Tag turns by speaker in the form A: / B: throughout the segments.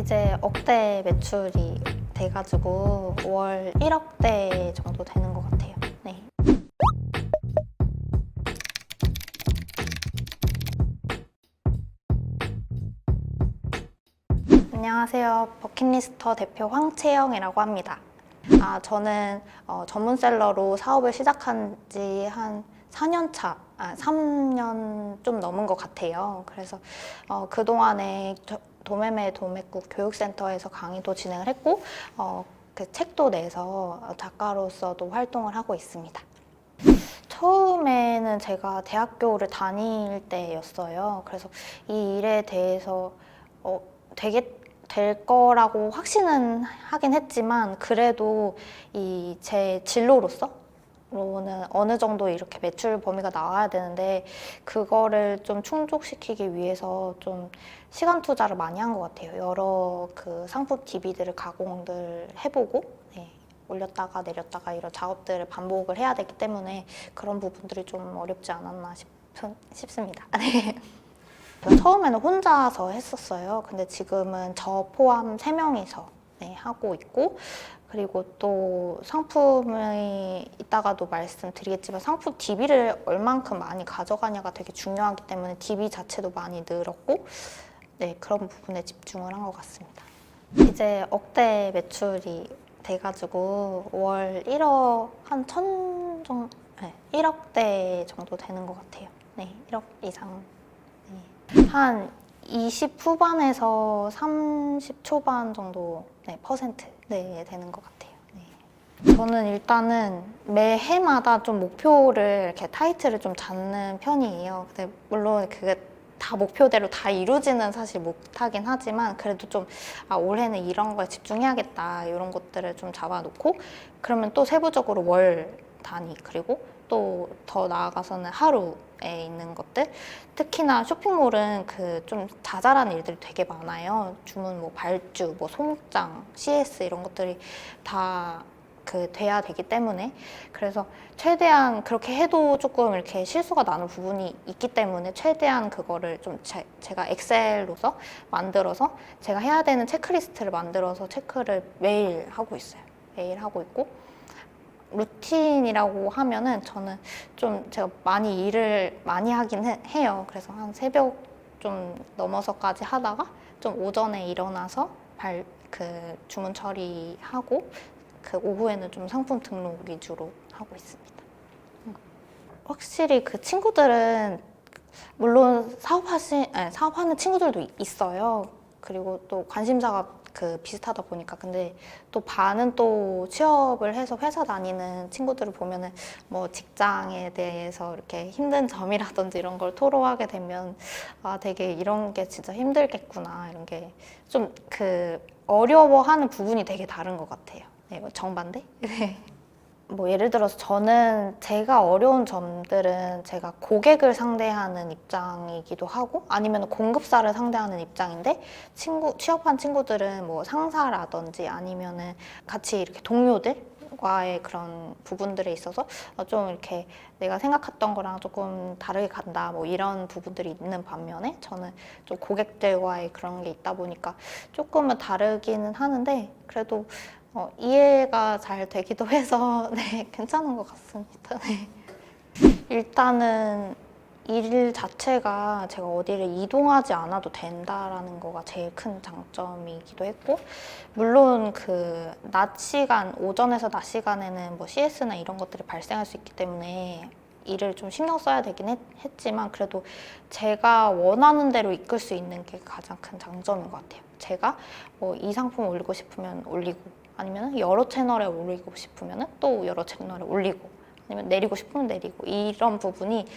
A: 이제 억대 매출이 돼가지고 월 1억대 정도 되는 것 같아요. 네. 안녕하세요. 버킷리스터 대표 황채영이라고 합니다. 저는 전문셀러로 사업을 시작한 지 한 4년 차, 3년 좀 넘은 것 같아요. 그래서 그동안에 도매매 도매국 교육센터에서 강의도 진행을 했고 그 책도 내서 작가로서도 활동을 하고 있습니다. 처음에는 제가 대학교를 다닐 때였어요. 그래서 이 일에 대해서 되게 될 거라고 확신은 하긴 했지만 그래도 이 제 진로로서는 어느 정도 이렇게 매출 범위가 나와야 되는데 그거를 좀 충족시키기 위해서 좀 시간 투자를 많이 한 것 같아요. 여러 그 상품 DB들을 가공들 해보고 올렸다가 내렸다가 이런 작업들을 반복을 해야 되기 때문에 그런 부분들이 좀 어렵지 않았나 싶습니다. 네. 처음에는 혼자서 했었어요. 근데 지금은 저 포함 3명이서 하고 있고, 그리고 또 상품이 이따가도 말씀드리겠지만 상품 DB를 얼만큼 많이 가져가냐가 되게 중요하기 때문에 DB 자체도 많이 늘었고 그런 부분에 집중을 한 것 같습니다. 이제 억대 매출이 돼가지고 월 1억 한 1억대 정도 되는 것 같아요. 1억 이상. 한 20 후반에서 30 초반 정도 퍼센트 되는 것 같아요. 저는 일단은 매 해마다 좀 목표를 이렇게 타이틀을 좀 잡는 편이에요. 근데 물론 그게 다 목표대로 다 이루지는 사실 못하긴 하지만 그래도 좀 올해는 이런 거에 집중해야겠다 이런 것들을 좀 잡아놓고 그러면 또 세부적으로 월 단위 그리고 또 더 나아가서는 하루에 있는 것들 특히나 쇼핑몰은 그 좀 자잘한 일들이 되게 많아요. 주문 뭐 발주, 뭐 송장, CS 이런 것들이 다 돼야 되기 때문에 그래서 최대한 그렇게 해도 조금 이렇게 실수가 나는 부분이 있기 때문에 최대한 그거를 좀 제가 엑셀로서 만들어서 제가 해야 되는 체크리스트를 만들어서 체크를 매일 하고 있어요. 매일 하고 있고 루틴이라고 하면은 저는 좀 제가 많이 일을 많이 하긴 해요. 그래서 한 새벽 좀 넘어서까지 하다가 좀 오전에 일어나서 그 주문 처리하고 그 오후에는 좀 상품 등록 위주로 하고 있습니다. 확실히 그 친구들은 물론 사업하는 친구들도 있어요. 그리고 또 관심사가 비슷하다 보니까 근데 또 반은 또 취업을 해서 회사 다니는 친구들을 보면은 뭐 직장에 대해서 이렇게 힘든 점이라든지 이런 걸 토로하게 되면 되게 이런 게 진짜 힘들겠구나 이런 게 좀 어려워하는 부분이 되게 다른 것 같아요. 뭐 정반대? 뭐 예를 들어서 저는 제가 어려운 점들은 제가 고객을 상대하는 입장이기도 하고 아니면 공급사를 상대하는 입장인데 취업한 친구들은 뭐 상사라든지 아니면은 같이 이렇게 동료들과의 그런 부분들에 있어서 좀 이렇게 내가 생각했던 거랑 조금 다르게 간다 뭐 이런 부분들이 있는 반면에 저는 좀 고객들과의 그런 게 있다 보니까 조금은 다르기는 하는데 그래도 이해가 잘 되기도 해서 괜찮은 것 같습니다. 일단은 일 자체가 제가 어디를 이동하지 않아도 된다라는 거가 제일 큰 장점이기도 했고 물론 낮 시간, 오전에서 낮 시간에는 뭐 CS나 이런 것들이 발생할 수 있기 때문에 일을 좀 신경 써야 되긴 했지만 그래도 제가 원하는 대로 이끌 수 있는 게 가장 큰 장점인 것 같아요. 제가 뭐 이 상품 올리고 싶으면 올리고 아니면 여러 채널에 올리고 싶으면 또 여러 채널에 올리고 아니면 내리고 싶으면 내리고 이런 부분이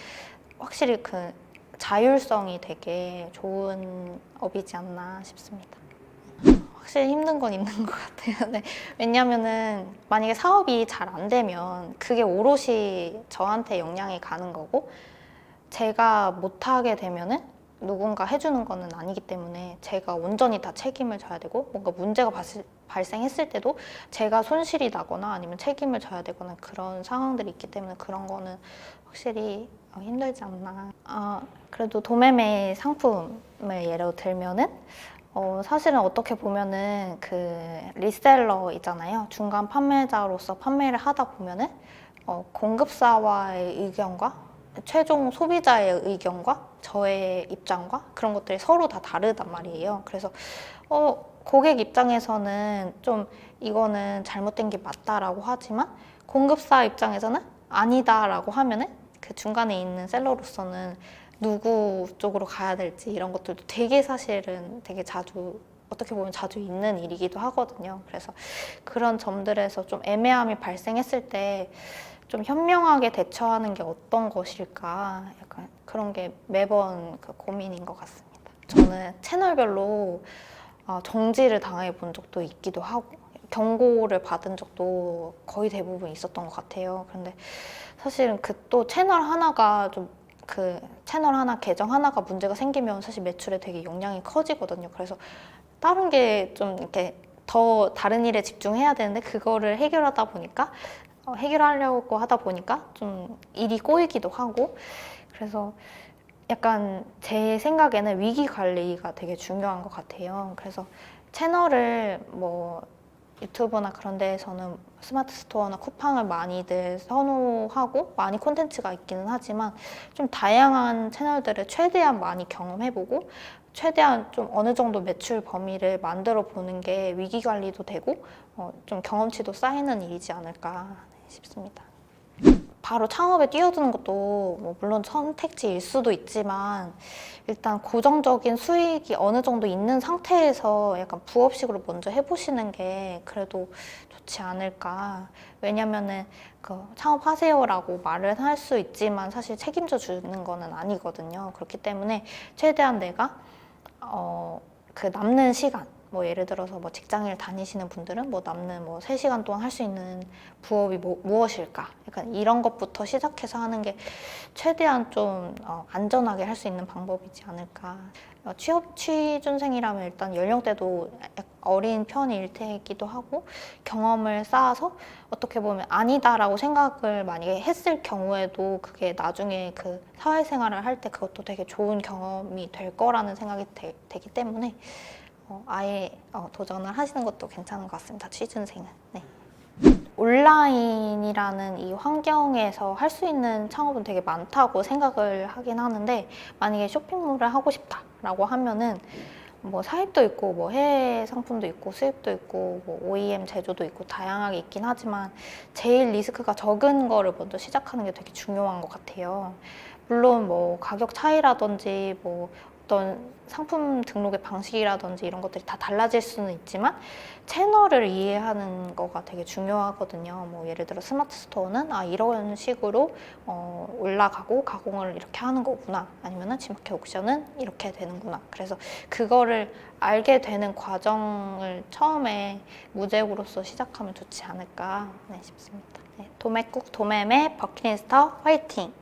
A: 확실히 자율성이 되게 좋은 업이지 않나 싶습니다. 확실히 힘든 건 있는 것 같아요. 왜냐면은 만약에 사업이 잘 안 되면 그게 오롯이 저한테 영향이 가는 거고 제가 못하게 되면은 누군가 해주는 거는 아니기 때문에 제가 온전히 다 책임을 져야 되고 뭔가 문제가 발생했을 때도 제가 손실이 나거나 아니면 책임을 져야 되거나 그런 상황들이 있기 때문에 그런 거는 확실히 힘들지 않나. 그래도 도매매 상품을 예로 들면은 사실은 어떻게 보면은 그 리셀러 있잖아요. 중간 판매자로서 판매를 하다 보면은 공급사와의 의견과 최종 소비자의 의견과 저의 입장과 그런 것들이 서로 다 다르단 말이에요. 그래서 고객 입장에서는 좀 이거는 잘못된 게 맞다라고 하지만 공급사 입장에서는 아니다라고 하면은 그 중간에 있는 셀러로서는 누구 쪽으로 가야 될지 이런 것들도 되게 사실은 되게 자주 어떻게 보면 자주 있는 일이기도 하거든요. 그래서 그런 점들에서 좀 애매함이 발생했을 때 좀 현명하게 대처하는 게 어떤 것일까 약간 그런 게 매번 그 고민인 것 같습니다. 저는 채널별로 정지를 당해 본 적도 있기도 하고 경고를 받은 적도 거의 대부분 있었던 것 같아요. 그런데 사실은 그 또 채널 하나가 좀 그 채널 하나 계정 하나가 문제가 생기면 사실 매출에 되게 영향이 커지거든요. 그래서 다른 게 좀 이렇게 더 다른 일에 집중해야 되는데 그거를 해결하다 보니까 해결하려고 하다 보니까 좀 일이 꼬이기도 하고 그래서 약간 제 생각에는 위기 관리가 되게 중요한 것 같아요. 그래서 채널을 뭐 유튜브나 그런 데에서는 스마트 스토어나 쿠팡을 많이들 선호하고 많이 콘텐츠가 있기는 하지만 좀 다양한 채널들을 최대한 많이 경험해보고 최대한 좀 어느 정도 매출 범위를 만들어 보는 게 위기 관리도 되고 좀 경험치도 쌓이는 일이지 않을까 싶습니다. 바로 창업에 뛰어드는 것도 뭐 물론 선택지일 수도 있지만 일단 고정적인 수익이 어느 정도 있는 상태에서 약간 부업식으로 먼저 해보시는 게 그래도 좋지 않을까. 왜냐면은 그 창업하세요라고 말을 할 수 있지만 사실 책임져 주는 거는 아니거든요. 그렇기 때문에 최대한 내가 그 남는 시간 뭐 예를 들어서 뭐 직장을 다니시는 분들은 뭐 남는 뭐 3시간 동안 할 수 있는 부업이 무엇일까? 약간 이런 것부터 시작해서 하는 게 최대한 좀 안전하게 할 수 있는 방법이지 않을까. 취준생이라면 일단 연령대도 어린 편일 테기도 하고 경험을 쌓아서 어떻게 보면 아니다라고 생각을 만약에 했을 경우에도 그게 나중에 그 사회생활을 할 때 그것도 되게 좋은 경험이 될 거라는 생각이 되기 때문에 아예 도전을 하시는 것도 괜찮은 것 같습니다. 취준생은. 네. 온라인이라는 이 환경에서 할 수 있는 창업은 되게 많다고 생각을 하긴 하는데 만약에 쇼핑몰을 하고 싶다라고 하면은 뭐 사입도 있고 뭐 해외 상품도 있고 수입도 있고 뭐 OEM 제조도 있고 다양하게 있긴 하지만 제일 리스크가 적은 거를 먼저 시작하는 게 되게 중요한 것 같아요. 물론 뭐 가격 차이라든지 뭐 어떤 상품 등록의 방식이라든지 이런 것들이 다 달라질 수는 있지만 채널을 이해하는 거가 되게 중요하거든요. 뭐 예를 들어 스마트 스토어는 이런 식으로 올라가고 가공을 이렇게 하는 거구나. 아니면은 G마켓 옥션은 이렇게 되는구나. 그래서 그거를 알게 되는 과정을 처음에 무제고로서 시작하면 좋지 않을까 싶습니다. 네, 도매국 도매매 버킷리스터 화이팅!